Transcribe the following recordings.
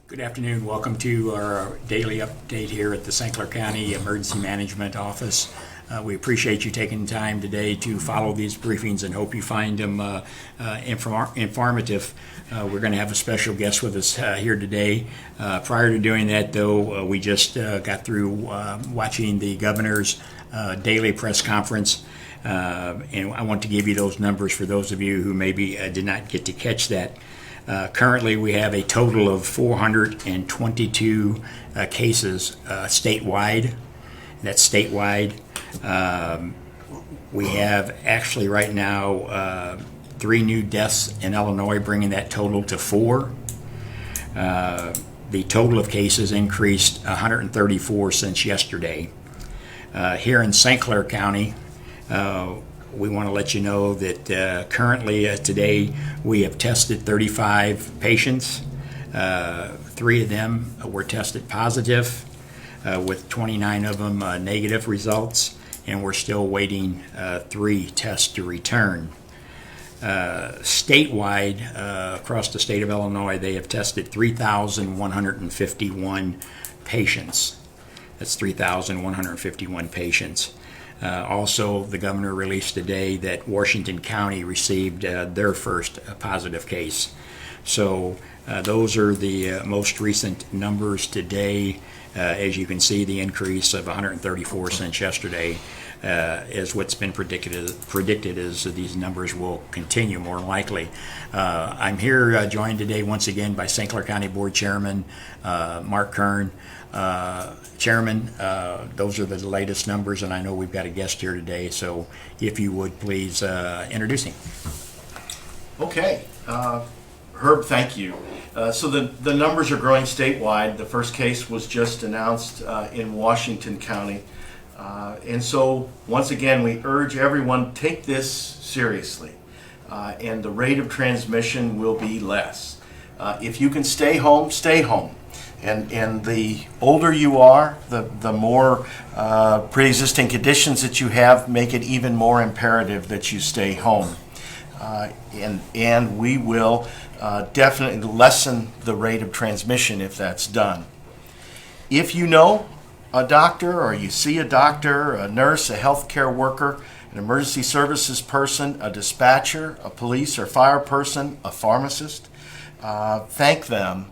Good afternoon. Welcome to our daily update here at the St. Clair County Emergency Management Office. We appreciate you taking time today to follow these briefings and hope you find them informative. We're going to have a special guest with us here today. Prior to doing that, though, we just got through watching the governor's daily press conference. And I want to give you those numbers for those of you who maybe did not get to catch that. Currently, we have a total of 422 cases statewide. That's statewide. We have actually right now 3 new deaths in Illinois, bringing that total to 4. The total of cases increased 134 since yesterday. Here in St. Clair County, we want to let you know that currently today we have tested 35 patients. 3 of them were tested positive, with 29 of them negative results, and we're still waiting 3 tests to return. Statewide, across the state of Illinois, they have tested 3,151 patients. That's 3,151 patients. Also, the governor released today that Washington County received their first positive case. So those are the most recent numbers today. As you can see, the increase of 134 since yesterday is what's been predicted is that these numbers will continue more likely. I'm here joined today once again by St. Clair County Board Chairman Mark Kern. Chairman, those are the latest numbers, and I know we've got a guest here today, so if you would please introduce him. Okay. Herb, thank you. So the numbers are growing statewide. The first case was just announced in Washington County. And so, once again, we urge everyone, take this seriously. And the rate of transmission will be less. If you can stay home, stay home. And the older you are, the more pre-existing conditions that you have make it even more imperative that you stay home. And we will definitely lessen the rate of transmission if that's done. If you know a doctor, or you see a doctor, a nurse, a healthcare worker, an emergency services person, a dispatcher, a police or fire person, a pharmacist, thank them.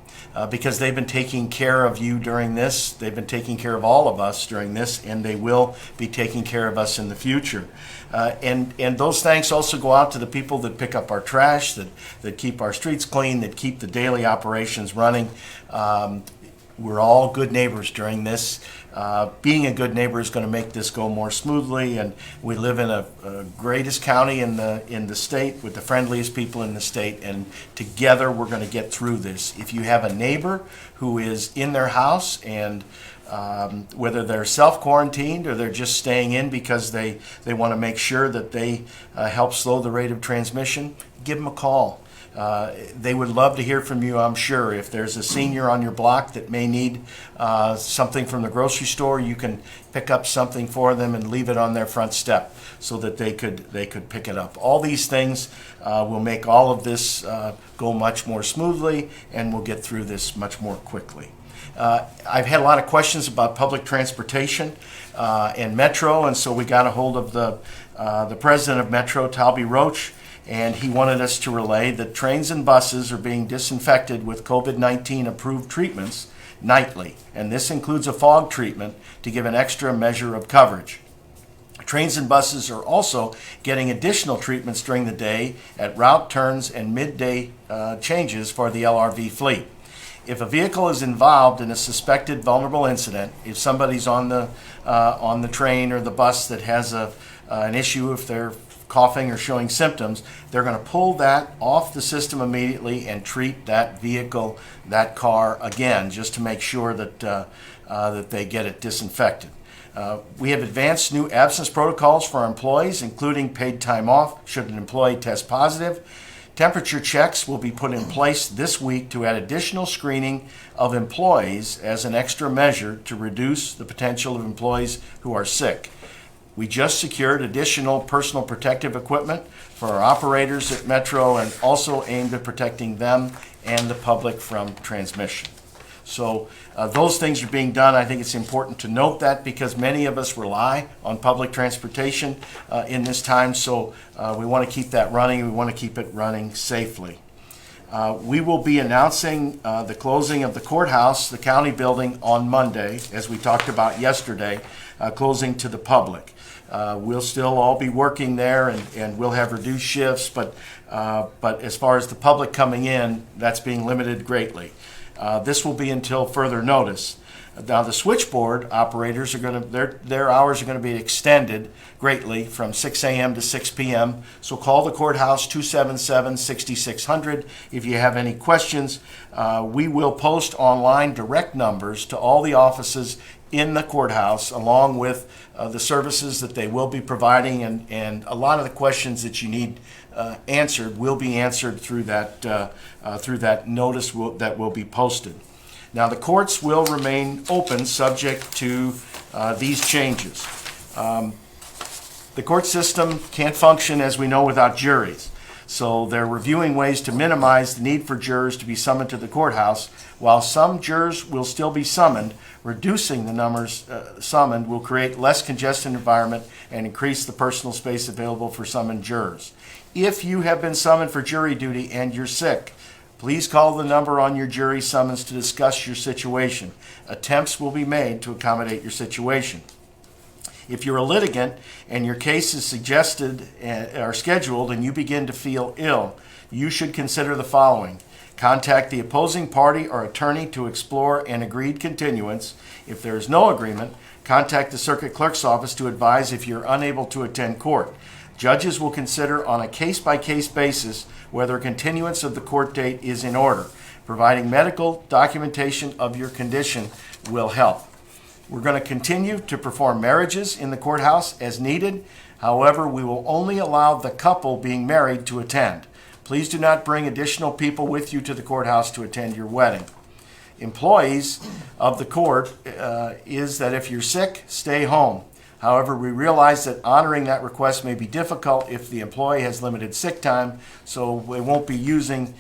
Because they've been taking care of you during this, they've been taking care of all of us during this, and they will be taking care of us in the future. And those thanks also go out to the people that pick up our trash, that keep our streets clean, that keep the daily operations running. We're all good neighbors during this. Being a good neighbor is going to make this go more smoothly, and we live in a greatest county in the state with the friendliest people in the state, and together we're going to get through this. If you have a neighbor who is in their house, and whether they're self-quarantined or they're just staying in because they want to make sure that they help slow the rate of transmission, give them a call. They would love to hear from you, I'm sure. If there's a senior on your block that may need something from the grocery store, you can pick up something for them and leave it on their front step so that they could pick it up. All these things will make all of this go much more smoothly, and we'll get through this much more quickly. I've had a lot of questions about public transportation and Metro, and so we got a hold of the president of Metro, Talby Roach, and he wanted us to relay that trains and buses are being disinfected with COVID-19 approved treatments nightly, and this includes a fog treatment to give an extra measure of coverage. Trains and buses are also getting additional treatments during the day at route turns and midday changes for the LRV fleet. If a vehicle is involved in a suspected vulnerable incident, if somebody's on the train or the bus that has an issue, if they're coughing or showing symptoms, they're going to pull that off the system immediately and treat that vehicle, that car again, just to make sure that they get it disinfected. We have advanced new absence protocols for our employees, including paid time off should an employee test positive. Temperature checks will be put in place this week to add additional screening of employees as an extra measure to reduce the potential of employees who are sick. We just secured additional personal protective equipment for our operators at Metro, and also aimed at protecting them and the public from transmission. So those things are being done. I think it's important to note that because many of us rely on public transportation in this time. So we want to keep that running. We want to keep it running safely. We will be announcing the closing of the courthouse, the county building, on Monday, as we talked about yesterday, closing to the public. We'll still all be working there, and we'll have reduced shifts, but as far as the public coming in, that's being limited greatly. This will be until further notice. Now, the switchboard operators are going to, their hours are going to be extended greatly from 6 a.m. to 6 p.m. So call the courthouse 277-6600 if you have any questions. We will post online direct numbers to all the offices in the courthouse, along with the services that they will be providing, and a lot of the questions that you need answered will be answered through that notice that will be posted. Now, the courts will remain open subject to these changes. The court system can't function, as we know, without juries. So they're reviewing ways to minimize the need for jurors to be summoned to the courthouse. While some jurors will still be summoned, reducing the numbers summoned will create less congested environment and increase the personal space available for summoned jurors. If you have been summoned for jury duty and you're sick, please call the number on your jury summons to discuss your situation. Attempts will be made to accommodate your situation. If you're a litigant and your case is suggested or scheduled and you begin to feel ill, you should consider the following. Contact the opposing party or attorney to explore an agreed continuance. If there is no agreement, contact the circuit clerk's office to advise if you're unable to attend court. Judges will consider on a case-by-case basis whether a continuance of the court date is in order. Providing medical documentation of your condition will help. We're going to continue to perform marriages in the courthouse as needed. However, we will only allow the couple being married to attend. Please do not bring additional people with you to the courthouse to attend your wedding. Employees of the court is that if you're sick, stay home. However, we realize that honoring that request may be difficult if the employee has limited sick time, so we won't be using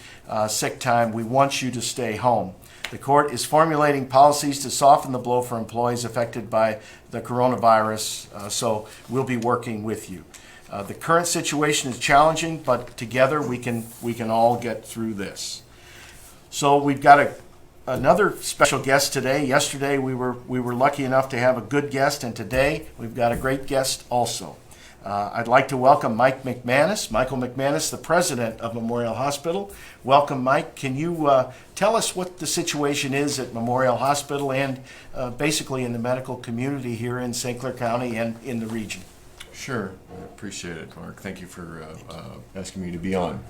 sick time. We want you to stay home. The court is formulating policies to soften the blow for employees affected by the coronavirus, so we'll be working with you. The current situation is challenging, but together we can all get through this. So we've got another special guest today. Yesterday we were lucky enough to have a good guest, and today we've got a great guest also. I'd like to welcome Michael McManus, the president of Memorial Hospital. Welcome, Mike. Can you tell us what the situation is at Memorial Hospital and basically in the medical community here in St. Clair County and in the region? Sure. I appreciate it, Mark. Thank you for asking me to be on.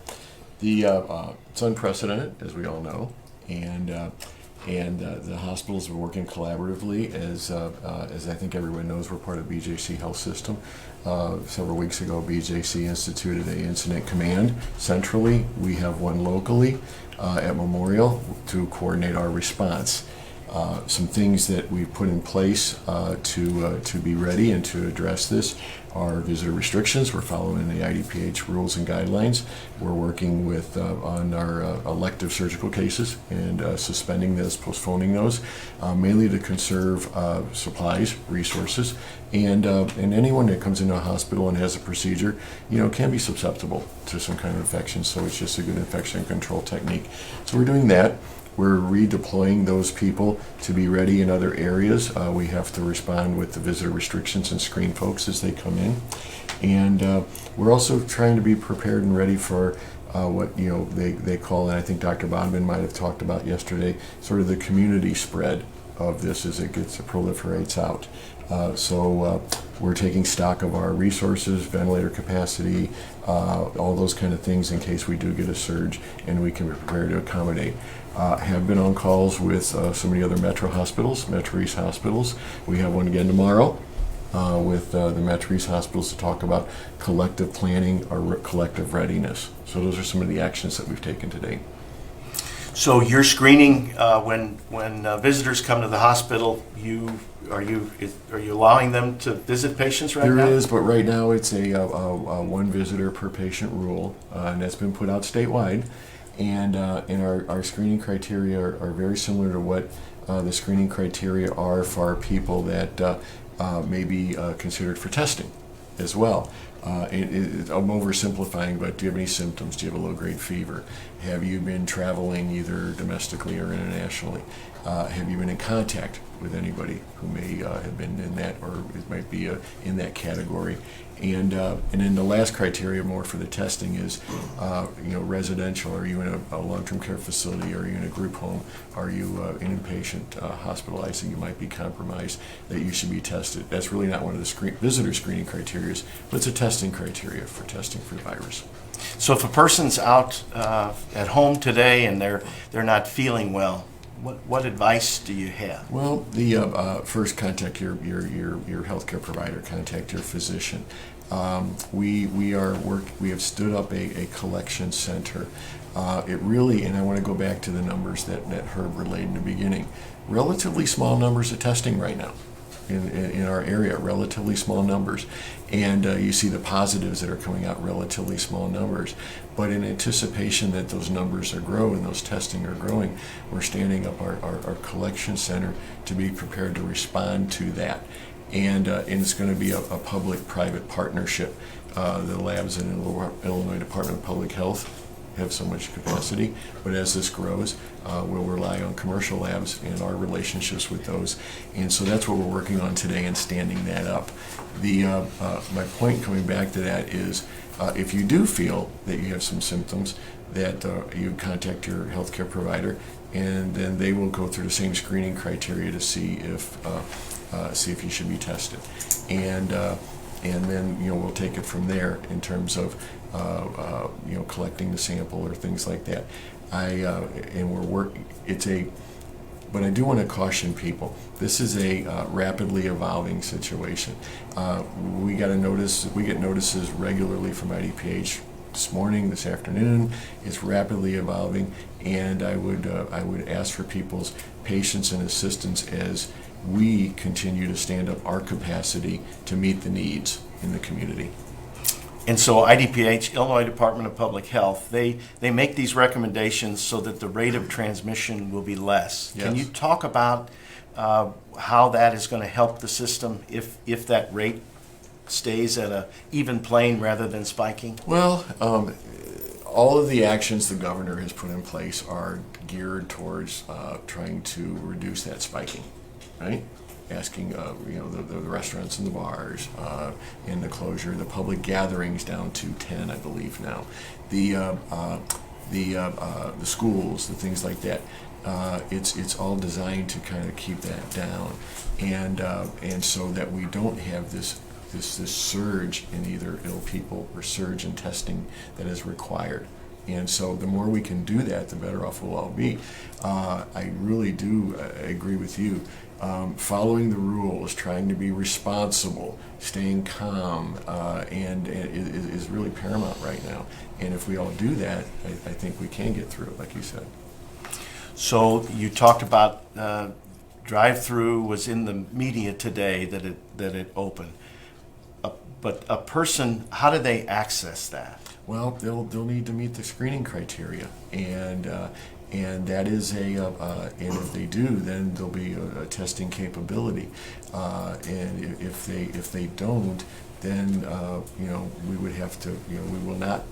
It's unprecedented, as we all know, and the hospitals are working collaboratively. As I think everyone knows, we're part of BJC Health System. Several weeks ago, BJC instituted an incident command centrally. We have one locally at Memorial to coordinate our response. Some things that we've put in place to be ready and to address this are visitor restrictions. We're following the IDPH rules and guidelines. We're working with on our elective surgical cases and suspending those, postponing those, mainly to conserve supplies, resources, and anyone that comes into a hospital and has a procedure, can be susceptible to some kind of infection. So it's just a good infection control technique. So we're doing that. We're redeploying those people to be ready in other areas. We have to respond with the visitor restrictions and screen folks as they come in. And we're also trying to be prepared and ready for what they call, and I think Dr. Bonman might have talked about yesterday, sort of the community spread of this as it proliferates out. So we're taking stock of our resources, ventilator capacity, all those kind of things in case we do get a surge, and we can be prepared to accommodate. Have been on calls with so many other Metro East hospitals. We have one again tomorrow with the Metro East hospitals to talk about collective planning or collective readiness. So those are some of the actions that we've taken today. So you're screening when visitors come to the hospital. Are you allowing them to visit patients right now? There is, but right now it's a one visitor per patient rule, and that's been put out statewide. and our screening criteria are very similar to what the screening criteria are for our people that may be considered for testing as well. I'm oversimplifying, but do you have any symptoms? Do you have a low-grade fever? Have you been traveling either domestically or internationally? Have you been in contact with anybody who may have been in that, or it might be in that category? And then the last criteria more for the testing is, residential. Are you in a long-term care facility? Are you in a group home? Are you an inpatient hospitalized and you might be compromised that you should be tested? That's really not one of the visitor screening criteria, but it's a testing criteria for testing for the virus. So if a person's out at home today and they're not feeling well, what advice do you have? Well, first contact your healthcare provider, contact your physician. We have stood up a collection center. It really, and I want to go back to the numbers that Herb relayed in the beginning. Relatively small numbers of testing right now in our area, relatively small numbers. And you see the positives that are coming out, relatively small numbers. But in anticipation that those numbers are growing, those testing are growing, we're standing up our collection center to be prepared to respond to that. And it's going to be a public-private partnership. The labs in Illinois Department of Public Health have so much capacity, but as this grows, we'll rely on commercial labs and our relationships with those. And so that's what we're working on today and standing that up. My point coming back to that is, if you do feel that you have some symptoms, that you contact your healthcare provider, and then they will go through the same screening criteria to see if you should be tested. And then we'll take it from there in terms of collecting the sample or things like that. But I do want to caution people. This is a rapidly evolving situation. We get notices regularly from IDPH this morning, this afternoon. It's rapidly evolving, and I would ask for people's patience and assistance as we continue to stand up our capacity to meet the needs in the community. And so IDPH, Illinois Department of Public Health, they make these recommendations so that the rate of transmission will be less. Yes. Can you talk about how that is going to help the system if that rate stays at a even plane rather than spiking? Well, all of the actions the governor has put in place are geared towards trying to reduce that spiking, right? Asking the restaurants and the bars in the closure, the public gatherings down to 10, I believe now, the schools, the things like that. It's all designed to kind of keep that down, and so that we don't have this surge in either ill people or surge in testing that is required. And so the more we can do that, the better off we'll all be. I really do agree with you. Following the rules, trying to be responsible, staying calm, and is really paramount right now. And if we all do that, I think we can get through it, like you said. So you talked about drive-through was in the media today that it opened. But a person, how do they access that? Well, they'll need to meet the screening criteria, and that is and if they do, then there'll be a testing capability, and if they don't, then we would have to we will not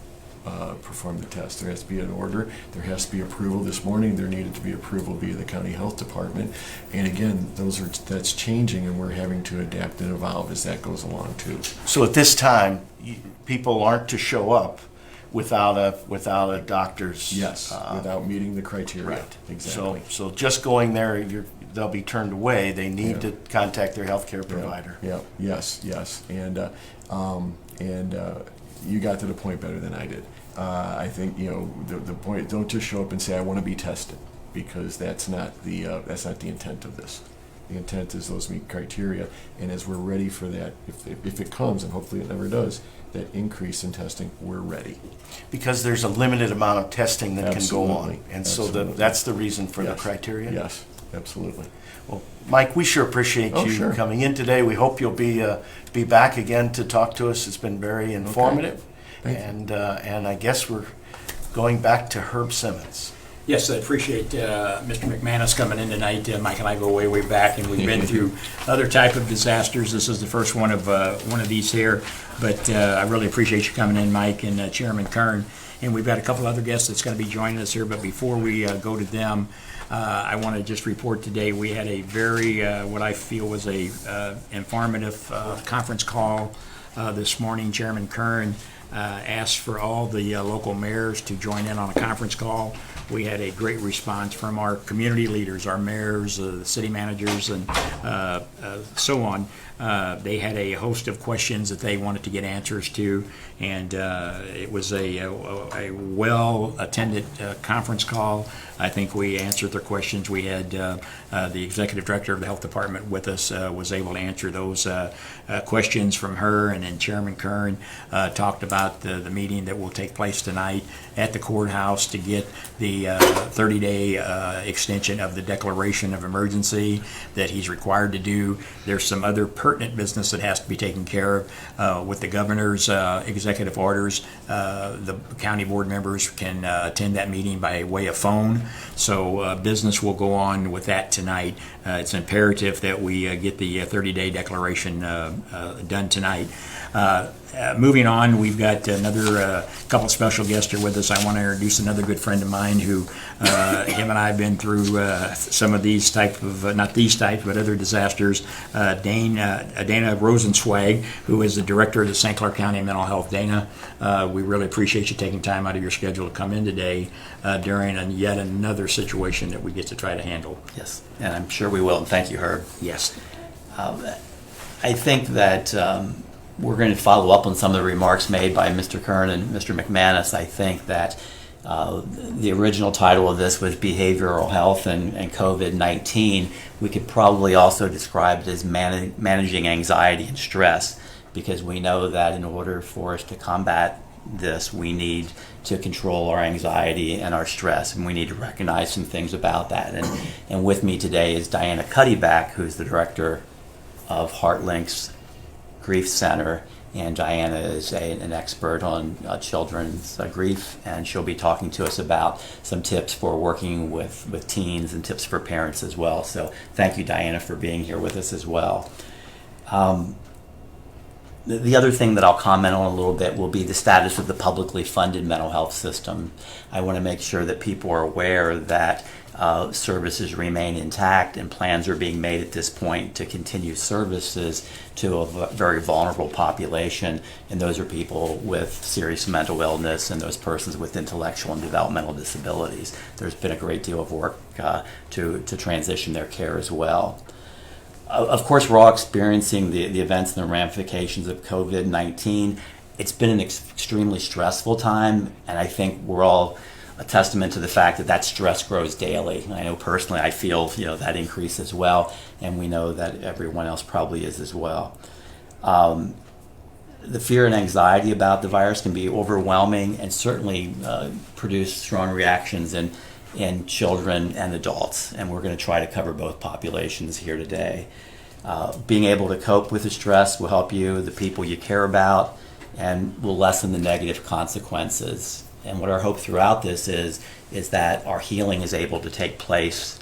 perform the test. There has to be an order. There has to be approval. This morning there needed to be approval via the county health department, and again, that's changing, and we're having to adapt and evolve as that goes along too. So at this time, people aren't to show up without a doctor's. Yes, without meeting the criteria. Right. Exactly. So just going there, they'll be turned away. They need to contact their healthcare provider. Yeah. Yes. And you got to the point better than I did. I think the point. Don't just show up and say I want to be tested, because that's not the intent of this. The intent is those meet criteria, and as we're ready for that, if it comes, and hopefully it never does, that increase in testing, we're ready. Because there's a limited amount of testing that Absolutely. can go on, and Absolutely. so that's the reason for Yes. the criteria. Yes, absolutely. Well, Mike, we sure appreciate you Sure. coming in today. We hope you'll be back again to talk to us. It's been very informative, Thank you. and I guess Going back to Herb Simmons. Yes, I appreciate Mr. McManus coming in tonight. Mike and I go way, way back, and we've been through other type of disasters. This is the first one of these here, but I really appreciate you coming in, Mike, and Chairman Kern. And we've got a couple other guests that's going to be joining us here, but before we go to them, I want to just report today we had a very, what I feel was a informative conference call this morning. Chairman Kern asked for all the local mayors to join in on a conference call. We had a great response from our community leaders, our mayors, the city managers, and so on. They had a host of questions that they wanted to get answers to, and it was a well-attended conference call. I think we answered their questions. We had the executive director of the health department with us, was able to answer those questions from her, and then Chairman Kern talked about the meeting that will take place tonight at the courthouse to get the 30-day extension of the declaration of emergency that he's required to do. There's some other pertinent business that has to be taken care of with the governor's executive orders. The county board members can attend that meeting by way of phone, so business will go on with that tonight. It's imperative that we get the 30-day declaration done tonight. Moving on, we've got another couple special guests here with us. I want to introduce another good friend of mine who him and I have been through some of these type of, not these types, but other disasters. Dana Rosenzweig, who is the director of the St. Clair County Mental Health. Dana, we really appreciate you taking time out of your schedule to come in today during yet another situation that we get to try to handle. Yes, and I'm sure we will. And thank you, Herb. Yes. I think that we're going to follow up on some of the remarks made by Mr. Kern and Mr. McManus. I think that the original title of this was Behavioral Health and COVID-19. We could probably also describe it as managing anxiety and stress, because we know that in order for us to combat this, we need to control our anxiety and our stress, and we need to recognize some things about that. And with me today is Diana Cuddyback, who's the director of HeartLink's Grief Center, and Diana is an expert on children's grief, and she'll be talking to us about some tips for working with teens and tips for parents as well. So thank you, Diana, for being here with us as well. The other thing that I'll comment on a little bit will be the status of the publicly funded mental health system. I want to make sure that people are aware that services remain intact and plans are being made at this point to continue services to a very vulnerable population, and those are people with serious mental illness and those persons with intellectual and developmental disabilities. There's been a great deal of work to transition their care as well. Of course, we're all experiencing the events and the ramifications of COVID-19. It's been an extremely stressful time, and I think we're all a testament to the fact that that stress grows daily. And I know personally I feel that increase as well, and we know that everyone else probably is as well. The fear and anxiety about the virus can be overwhelming and certainly produce strong reactions in children and adults, and we're going to try to cover both populations here today. Being able to cope with the stress will help you, the people you care about, and will lessen the negative consequences. And what our hope throughout this is that our healing is able to take place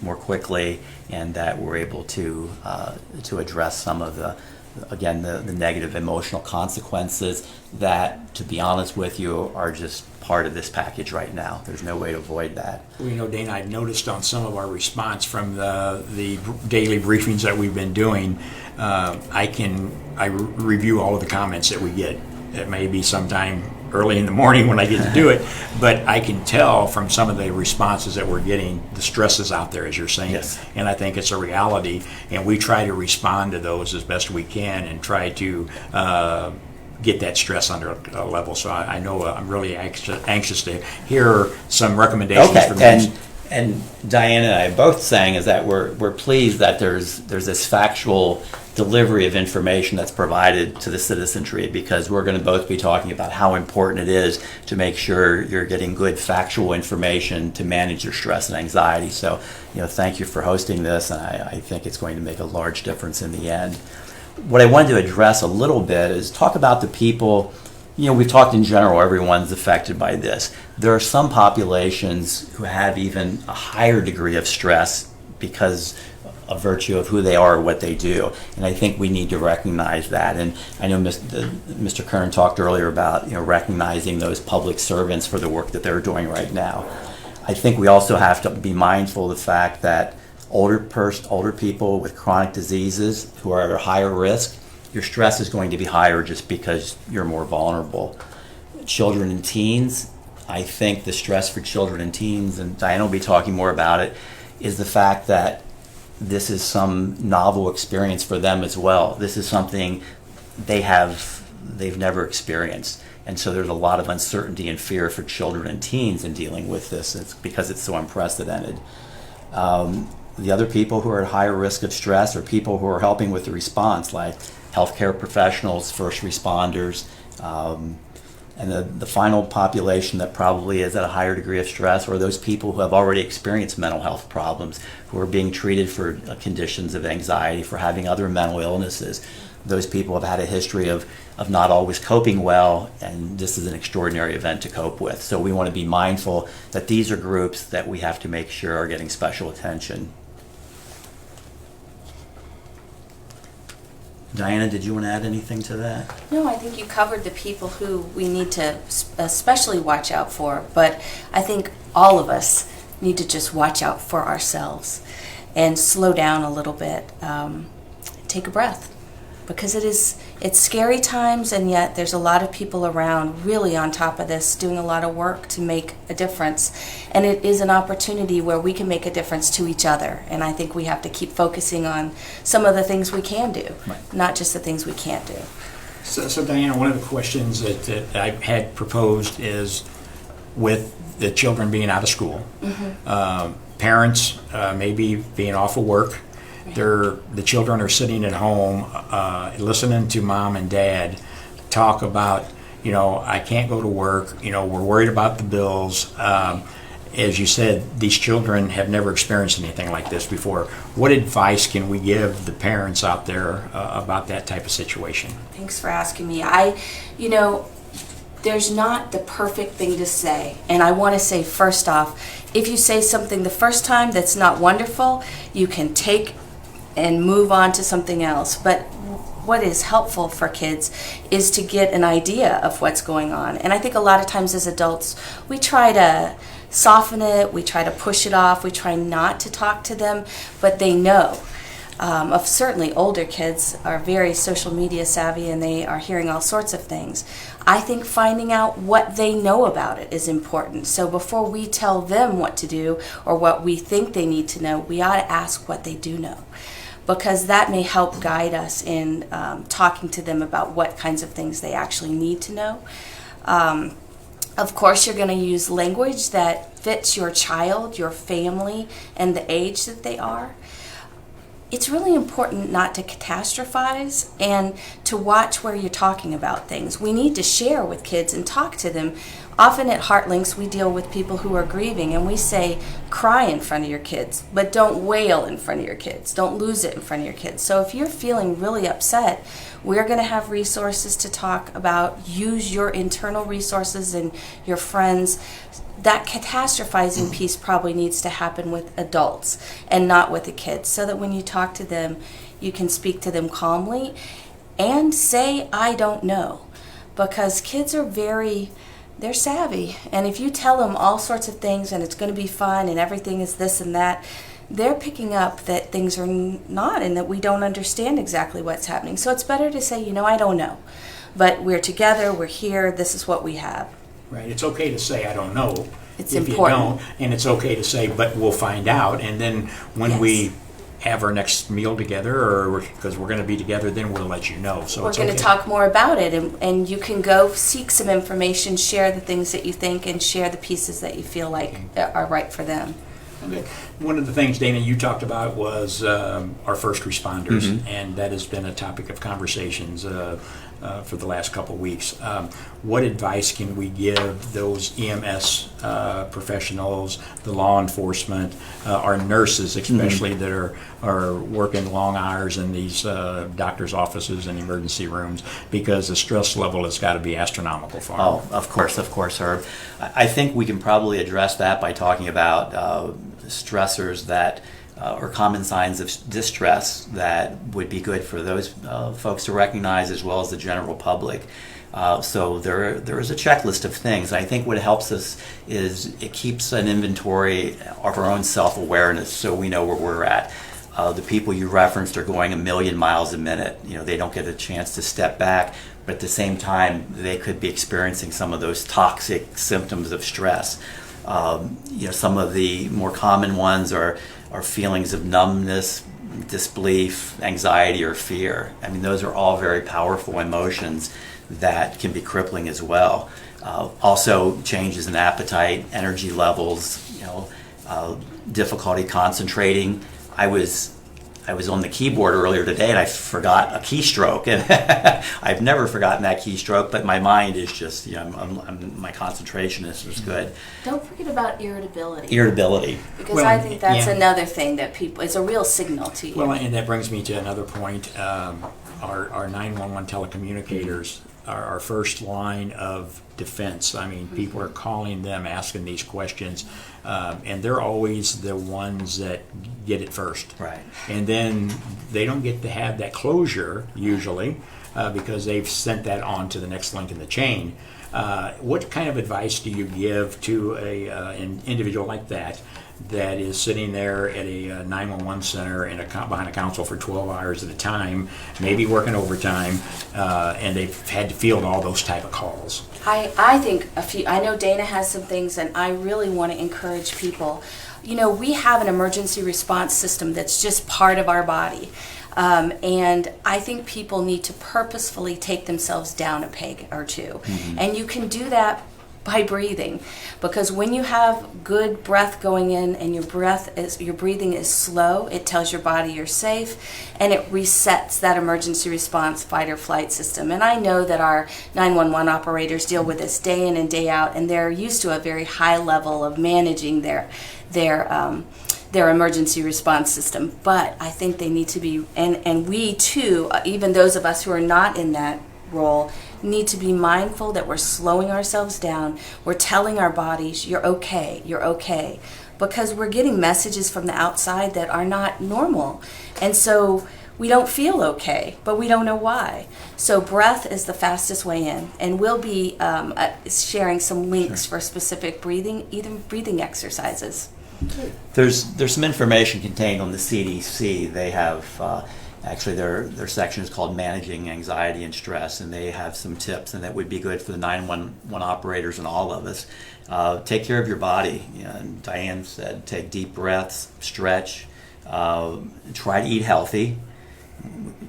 more quickly, and that we're able to address some of the negative emotional consequences that, to be honest with you, are just part of this package right now. There's no way to avoid that. Well, Dana, I've noticed on some of our response from the daily briefings that we've been doing, I review all of the comments that we get. It may be sometime early in the morning when I get to do it, but I can tell from some of the responses that we're getting, the stress is out there, as you're saying. Yes. And I think it's a reality, and we try to respond to those as best we can and try to get that stress under a level. So I know I'm really anxious to hear some recommendations from you. And Diana and I both saying is that we're pleased that there's this factual delivery of information that's provided to the citizenry, because we're going to both be talking about how important it is to make sure you're getting good factual information to manage your stress and anxiety. So, thank you for hosting this, and I think it's going to make a large difference in the end. What I wanted to address a little bit is talk about the people We've talked in general, everyone's affected by this. There are some populations who have even a higher degree of stress because of virtue of who they are or what they do. And I think we need to recognize that. And I know Mr. Kern talked earlier about recognizing those public servants for the work that they're doing right now. I think we also have to be mindful of the fact that older people with chronic diseases who are at a higher risk, your stress is going to be higher just because you're more vulnerable. Children and teens, I think the stress for children and teens, and Diana will be talking more about it, is the fact that this is some novel experience for them as well. This is something they've never experienced. And so there's a lot of uncertainty and fear for children and teens in dealing with this. It's because it's so unprecedented. The other people who are at higher risk of stress are people who are helping with the response, like healthcare professionals, first responders, and the final population that probably is at a higher degree of stress are those people who have already experienced mental health problems, who are being treated for conditions of anxiety, for having other mental illnesses. Those people have had a history of not always coping well, and this is an extraordinary event to cope with. So we want to be mindful that these are groups that we have to make sure are getting special attention. Diana, did you want to add anything to that? No, I think you covered the people who we need to especially watch out for, but I think all of us need to just watch out for ourselves and slow down a little bit, take a breath, because it's scary times, and yet there's a lot of people around really on top of this doing a lot of work to make a difference, and it is an opportunity where we can make a difference to each other, and I think we have to keep focusing on some of the things we can do, not just the things we can't do. So Diana, one of the questions that I had proposed is, with the children being out of school, parents maybe being off of work, the children are sitting at home listening to mom and dad talk about, I can't go to work, we're worried about the bills. As you said, these children have never experienced anything like this before. What advice can we give the parents out there about that type of situation? Thanks for asking me. There's not the perfect thing to say. And I want to say, first off, if you say something the first time that's not wonderful, you can take and move on to something else. But what is helpful for kids is to get an idea of what's going on. And I think a lot of times as adults, we try to soften it, we try to push it off, we try not to talk to them, but they know. Certainly older kids are very social media savvy, and they are hearing all sorts of things. I think finding out what they know about it is important. So before we tell them what to do or what we think they need to know, we ought to ask what they do know, because that may help guide us in talking to them about what kinds of things they actually need to know. Of course, you're going to use language that fits your child, your family, and the age that they are. It's really important not to catastrophize and to watch where you're talking about things. We need to share with kids and talk to them. Often at HeartLinks, we deal with people who are grieving, and we say, cry in front of your kids, but don't wail in front of your kids. Don't lose it in front of your kids. So if you're feeling really upset, we're going to have resources to talk about. Use your internal resources and your friends. That catastrophizing piece probably needs to happen with adults and not with the kids, so that when you talk to them, you can speak to them calmly and say, I don't know. Because kids are they're savvy. And if you tell them all sorts of things and it's going to be fun and everything is this and that, they're picking up that things are not, and that we don't understand exactly what's happening. So it's better to say, I don't know. But we're together, we're here, this is what we have. Right. It's okay to say, I don't know. It's if important. You don't, and it's okay to say, but we'll find out. And then when we have our next meal together, or because we're going to be together, then we'll let you know. So we're going to talk more about it, and you can go seek some information, share the things that you think, and share the pieces that you feel like are right for them. Okay. One of the things, Dana, you talked about was our first responders, and that has been a topic of conversations. for the last couple of weeks. What advice can we give those EMS professionals, the law enforcement, our nurses especially that are working long hours in these doctors' offices and emergency rooms, because the stress level has got to be astronomical for them? Oh, of course, Herb. I think we can probably address that by talking about stressors that or common signs of distress that would be good for those folks to recognize, as well as the general public. So there is a checklist of things. I think what helps us is it keeps an inventory of our own self-awareness, so we know where we're at. The people you referenced are going 1,000,000 miles a minute. They don't get a chance to step back, but at the same time, they could be experiencing some of those toxic symptoms of stress. Some of the more common ones are feelings of numbness, disbelief, anxiety, or fear. I mean, those are all very powerful emotions that can be crippling as well. Also, changes in appetite, energy levels, difficulty concentrating. I was on the keyboard earlier today and I forgot a keystroke, and I've never forgotten that keystroke. But my mind is just, my concentration is good. Don't forget about irritability. Irritability, Because Well, I think that's yeah. another thing that it's a real signal to you. Well, and that brings me to another point. Our 911 telecommunicators are our first line of defense. I mean, people are calling them, asking these questions, and they're always the ones that get it first. right? And then they don't get to have that closure usually because they've sent that on to the next link in the chain. What kind of advice do you give to an individual like that is sitting there at a 911 center and behind a console for 12 hours at a time, maybe working overtime, and they've had to field all those type of calls? I think I know Dana has some things, and I really want to encourage people. We have an emergency response system that's just part of our body. And I think people need to purposefully take themselves down a peg or two. Mm-hmm. And you can do that by breathing, because when you have good breath going in and your breathing is slow, it tells your body you're safe, and it resets that emergency response fight or flight system. And I know that our 911 operators deal with this day in and day out, and they're used to a very high level of managing their emergency response system. But I think they need to be, and we too, even those of us who are not in that role, need to be mindful that we're slowing ourselves down. We're telling our bodies, you're okay, because we're getting messages from the outside that are not normal. And so we don't feel okay, but we don't know why. So breath is the fastest way in, and we'll be sharing some links for specific breathing exercises. There's some information contained on the CDC. They have actually their section is called Managing Anxiety and Stress, and they have some tips, and that would be good for the 911 operators and all of us. Take care of your body. And Diane said, take deep breaths, stretch, try to eat healthy,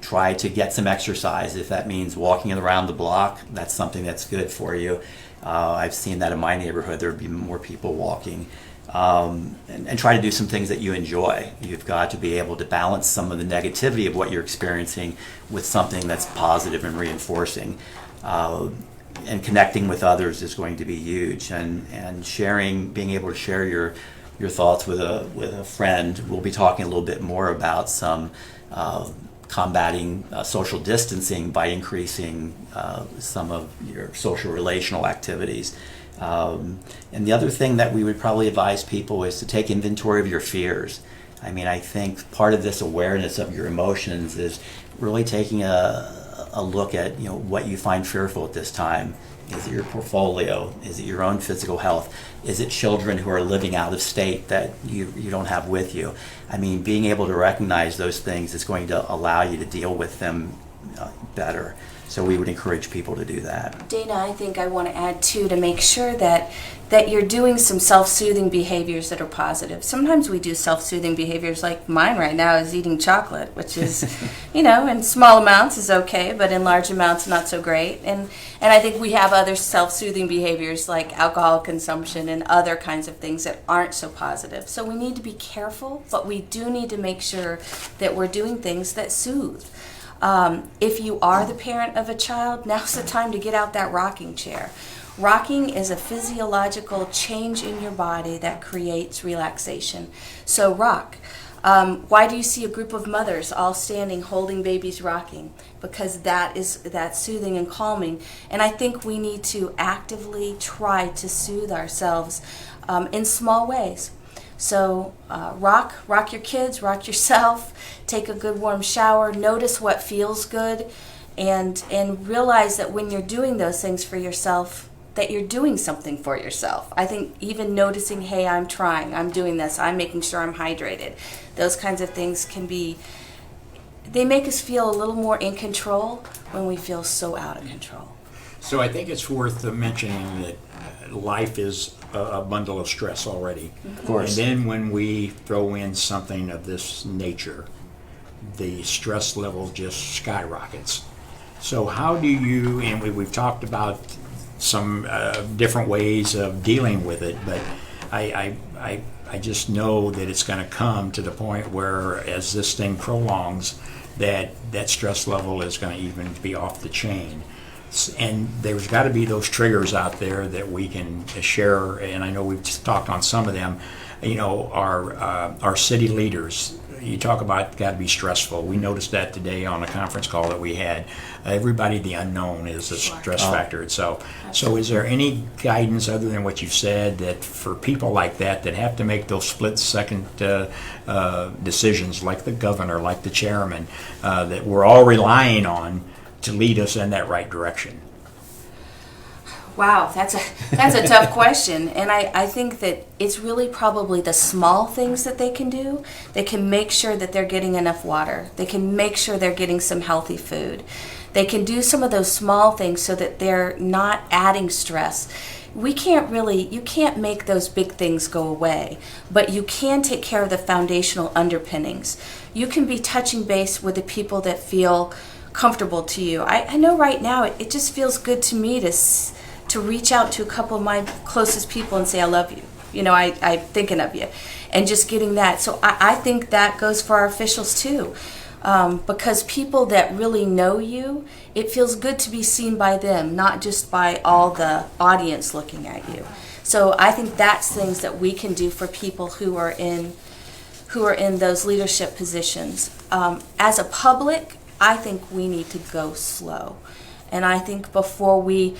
try to get some exercise. If that means walking around the block, that's something that's good for you. I've seen that in my neighborhood. There would be more people walking. And try to do some things that you enjoy. You've got to be able to balance some of the negativity of what you're experiencing with something that's positive and reinforcing. And connecting with others is going to be huge. And being able to share your thoughts with a friend. We'll be talking a little bit more about some combating social distancing by increasing some of your social relational activities. And the other thing that we would probably advise people is to take inventory of your fears. I mean, I think part of this awareness of your emotions is really taking a look at what you find fearful at this time. Is it your portfolio? Is it your own physical health? Is it children who are living out of state that you don't have with you? I mean, being able to recognize those things is going to allow you to deal with them better. So we would encourage people to do that. Dana, I think I want to add too, to make sure that you're doing some self-soothing behaviors that are positive. Sometimes we do self-soothing behaviors, like mine right now is eating chocolate, which is, in small amounts is okay, but in large amounts not so great. And I think we have other self-soothing behaviors like alcohol consumption and other kinds of things that aren't so positive. So we need to be careful, but we do need to make sure that we're doing things that soothe. If you are the parent of a child, now's the time to get out that rocking chair. Rocking is a physiological change in your body that creates relaxation. So rock. Why do you see a group of mothers all standing holding babies rocking? Because that's soothing and calming. And I think we need to actively try to soothe ourselves in small ways. So rock your kids, rock yourself, take a good warm shower, notice what feels good, and realize that when you're doing those things for yourself, that you're doing something for yourself. I think even noticing, hey, I'm trying, I'm doing this, I'm making sure I'm hydrated. Those kinds of things they make us feel a little more in control when we feel so out of control. So I think it's worth mentioning that life is a bundle of stress already. Of course. And then when we throw in something of this nature, the stress level just skyrockets. So how do you, and we've talked about some different ways of dealing with it, but I just know that it's going to come to the point where, as this thing prolongs, that stress level is going to even be off the chain. And there's got to be those triggers out there that we can share, and I know we've talked on some of them. You know, our city leaders, you talk about got to be stressful. We noticed that today on a conference call that we had. Everybody, the unknown is a stress factor itself. So is there any guidance other than what you've said that for people like that have to make those split-second decisions, like the governor, like the chairman, that we're all relying on to lead us in that right direction? Wow, that's a tough question, and I think that it's really probably the small things that they can do. They can make sure that they're getting enough water. They can make sure they're getting some healthy food. They can do some of those small things so that they're not adding stress. You can't make those big things go away, but you can take care of the foundational underpinnings. You can be touching base with the people that feel comfortable to you. I know right now it just feels good to me to reach out to a couple of my closest people and say, I love you. You know, I'm thinking of you. And just getting that. So I think that goes for our officials too. Because people that really know you, it feels good to be seen by them, not just by all the audience looking at you. So I think that's things that we can do for people who are in those leadership positions. As a public, I think we need to go slow. And I think before we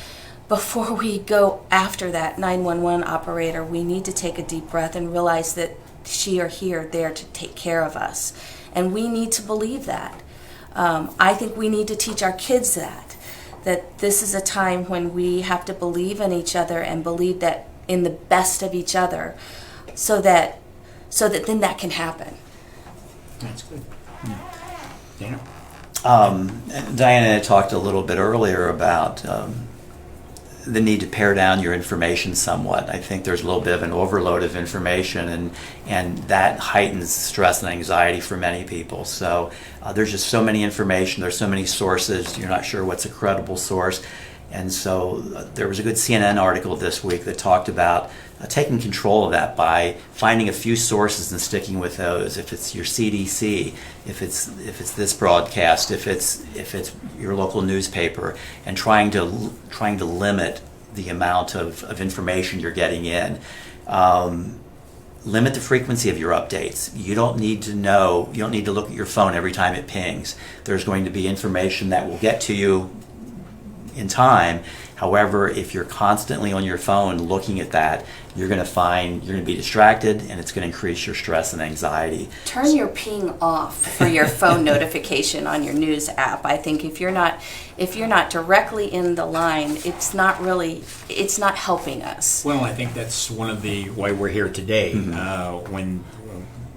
go after that 911 operator, we need to take a deep breath and realize that she or he are there to take care of us. And we need to believe that. I think we need to teach our kids that this is a time when we have to believe in each other and believe that in the best of each other so that then that can happen. That's good. Yeah. Dana? Diana talked a little bit earlier about the need to pare down your information somewhat. I think there's a little bit of an overload of information, and that heightens stress and anxiety for many people. So there's just so many information, there's so many sources, you're not sure what's a credible source. And so there was a good CNN article this week that talked about taking control of that by finding a few sources and sticking with those. If it's your CDC, if it's this broadcast, if it's your local newspaper, and trying to limit the amount of information you're getting in. Limit the frequency of your updates. You don't need to look at your phone every time it pings. There's going to be information that will get to you in time. However, if you're constantly on your phone looking at that, you're going to be distracted, and it's going to increase your stress and anxiety. Turn your ping off for your phone notification on your news app. I think if you're not directly in the line, it's not helping us. Well, I think that's one of the why we're here today. Mm-hmm. When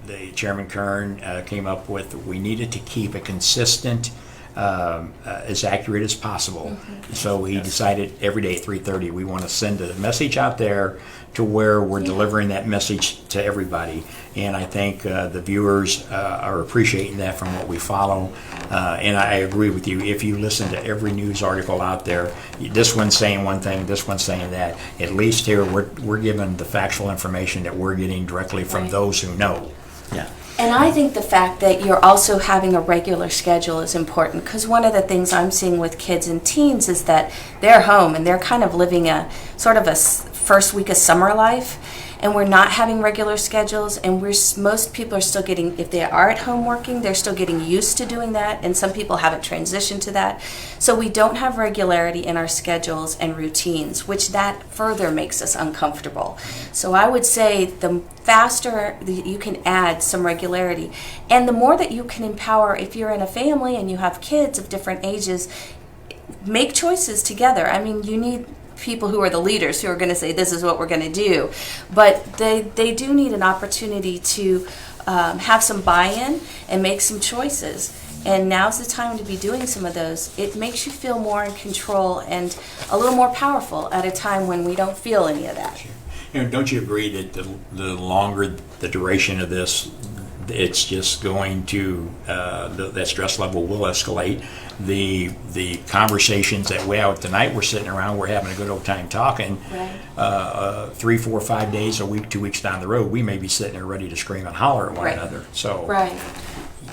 the Chairman Kern came up with, we needed to keep a consistent, as accurate as possible. Mm-hmm. So he decided every day at 3:30 we want to send a message out there to where we're delivering that message to everybody. And I think the viewers are appreciating that from what we follow. And I agree with you. If you listen to every news article out there, this one's saying one thing, this one's saying that. At least here we're given the factual information that we're getting directly from those who know. Yeah. And I think the fact that you're also having a regular schedule is important, because one of the things I'm seeing with kids and teens is that they're home and they're kind of living a sort of a first week of summer life, and we're not having regular schedules, and most people are still getting, if they are at home working, they're still getting used to doing that, and some people haven't transitioned to that. So we don't have regularity in our schedules and routines, which that further makes us uncomfortable. So I would say the faster you can add some regularity, and the more that you can empower, if you're in a family and you have kids of different ages, make choices together. I mean, you need people who are the leaders who are going to say this is what we're going to do, but they do need an opportunity to have some buy-in and make some choices, and now's the time to be doing some of those. It makes you feel more in control and a little more powerful at a time when we don't feel any of that. You know, don't you agree that the longer the duration of this, it's just going to that stress level will escalate. The conversations that we have tonight, we're sitting around, we're having a good old time talking. Right. 3, 4, 5 days, a week, 2 weeks down the road, we may be sitting there ready to scream and holler at one Right. another. So Right.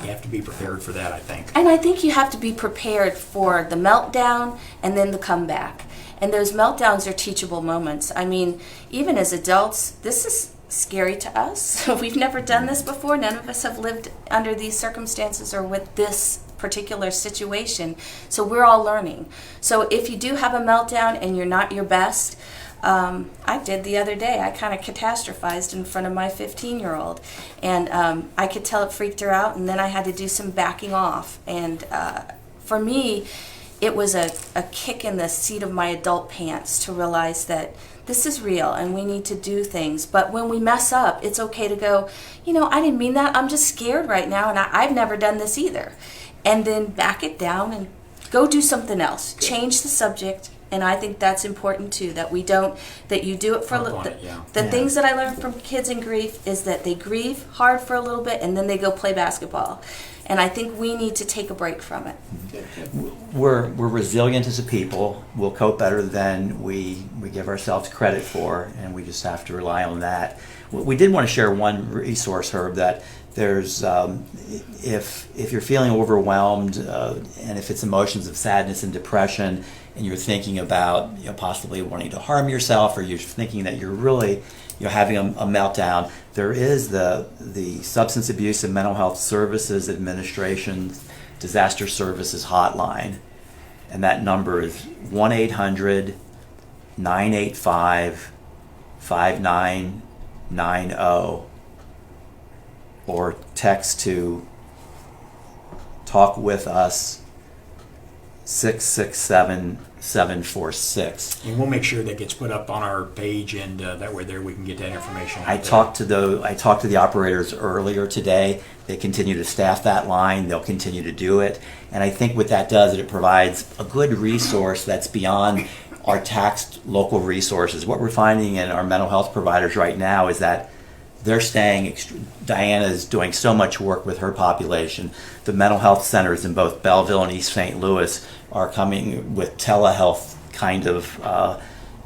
you have to be prepared for that, I think. And I think you have to be prepared for the meltdown and then the comeback. And those meltdowns are teachable moments. I mean, even as adults, this is scary to us. We've never done this before. None of us have lived under these circumstances or with this particular situation. So we're all learning. So if you do have a meltdown and you're not your best, I did the other day. I kind of catastrophized in front of my 15-year-old, and I could tell it freaked her out, and then I had to do some backing off. And for me, it was a kick in the seat of my adult pants to realize that this is real and we need to do things. But when we mess up, it's okay to go, you know, I didn't mean that. I'm just scared right now, and I've never done this either. And then back it down and go do something else. Change the subject. And I think that's important too, that we don't, that you do it for the things that I learned from kids in grief is that they grieve hard for a little bit and then they go play basketball. And I think we need to take a break from it. We're resilient as a people. We'll cope better than we give ourselves credit for, and we just have to rely on that. We did want to share one resource, Herb, that there's if you're feeling overwhelmed and if it's emotions of sadness and depression, and you're thinking about possibly wanting to harm yourself, or you're thinking that you're really having a meltdown, there is the Substance Abuse and Mental Health Services Administration Disaster Services Hotline, and that number is 1-800-985-5990, or text to Talk With Us 667-746. And we'll make sure that gets put up on our page, and that way there we can get that information out I there. talked to the operators earlier today. They continue to staff that line. They'll continue to do it. And I think what that does is it provides a good resource that's beyond our taxed local resources. What we're finding in our mental health providers right now is that they're staying, Diana is doing so much work with her population. The mental health centers in both Belleville and East St. Louis are coming with telehealth kind of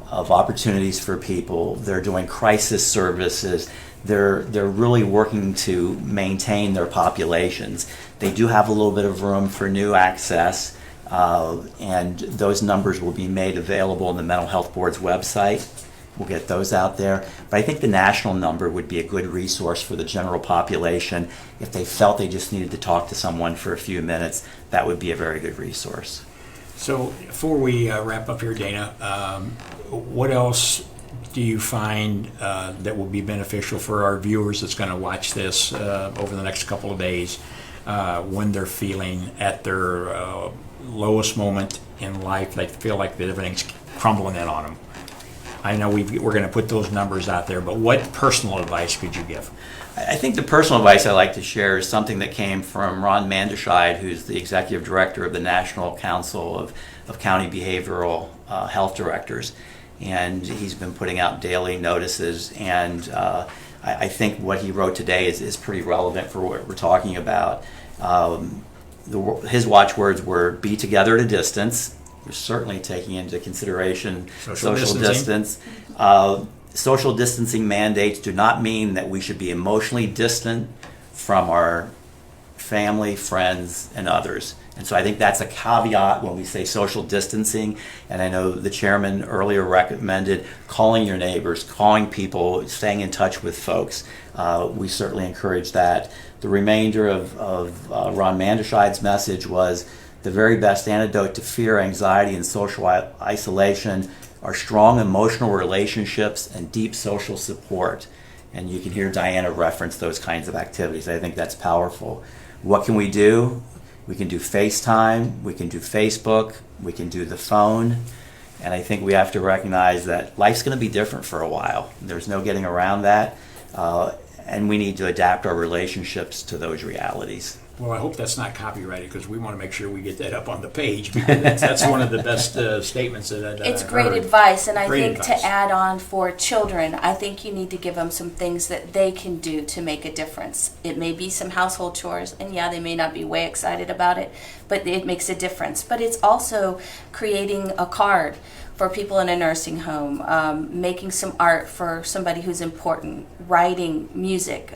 opportunities for people. They're doing crisis services. They're really working to maintain their populations. They do have a little bit of room for new access, and those numbers will be made available on the Mental Health Board's website. We'll get those out there. But I think the national number would be a good resource for the general population. If they felt they just needed to talk to someone for a few minutes, that would be a very good resource. So before we wrap up here, Dana, what else do you find that will be beneficial for our viewers that's going to watch this over the next couple of days when they're feeling at their lowest moment in life, they feel like that everything's crumbling in on them? I know we're going to put those numbers out there, but what personal advice could you give? I think the personal advice I like to share is something that came from Ron Manderscheid, who's the executive director of the National Council of County Behavioral Health Directors. And he's been putting out daily notices, and I think what he wrote today is pretty relevant for what we're talking about. His watchwords were, be together at a distance. We're certainly taking into consideration social distance. Social distancing mandates do not mean that we should be emotionally distant from our family, friends, and others. And so I think that's a caveat when we say social distancing. And I know the chairman earlier recommended calling your neighbors, calling people, staying in touch with folks. We certainly encourage that. The remainder of Ron Manderscheid's message was the very best antidote to fear, anxiety, and social isolation are strong emotional relationships and deep social support. And you can hear Diana reference those kinds of activities. I think that's powerful. What can we do? We can do FaceTime, we can do Facebook, we can do the phone. And I think we have to recognize that life's going to be different for a while. There's no getting around that. And we need to adapt our relationships to those realities. Well, I hope that's not copyrighted because we want to make sure we get that up on the page. Because that's one of the best statements that I've It's heard. great advice, and I Great think advice. to add on for children, I think you need to give them some things that they can do to make a difference. It may be some household chores, and yeah, they may not be way excited about it, but it makes a difference. But it's also creating a card for people in a nursing home, making some art for somebody who's important, writing music,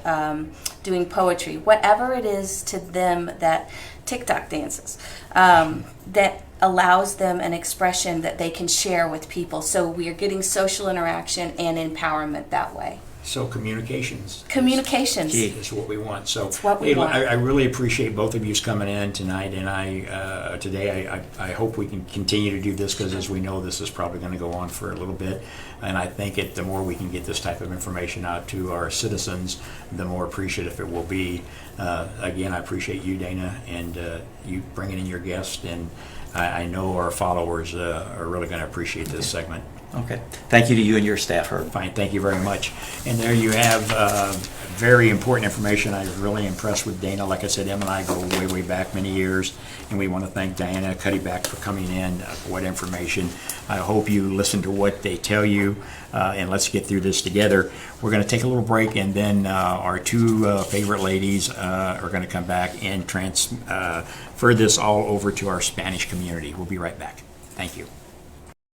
doing poetry, whatever it is to them that TikTok dances, that allows them an expression that they can share with people. So we are getting social interaction and empowerment that way. So communications. Communications. Is what we want. So It's what we hey, want. I really appreciate both of you coming in tonight, and I hope we can continue to do this because, as we know, this is probably going to go on for a little bit. And I think the more we can get this type of information out to our citizens, the more appreciative it will be. Again, I appreciate you, Dana, and you bringing in your guest, and I know our followers are really going to appreciate this segment. Okay. Thank you to you and your staff, Herb. Fine, thank you very much. And there you have very important information. I was really impressed with Dana. Like I said, Em and I go way, way back many years, and we want to thank Diana Cuddyback for coming in. What information. I hope you listen to what they tell you, and let's get through this together. We're going to take a little break, and then our two favorite ladies are going to come back and transfer this all over to our Spanish community. We'll be right back. Thank you.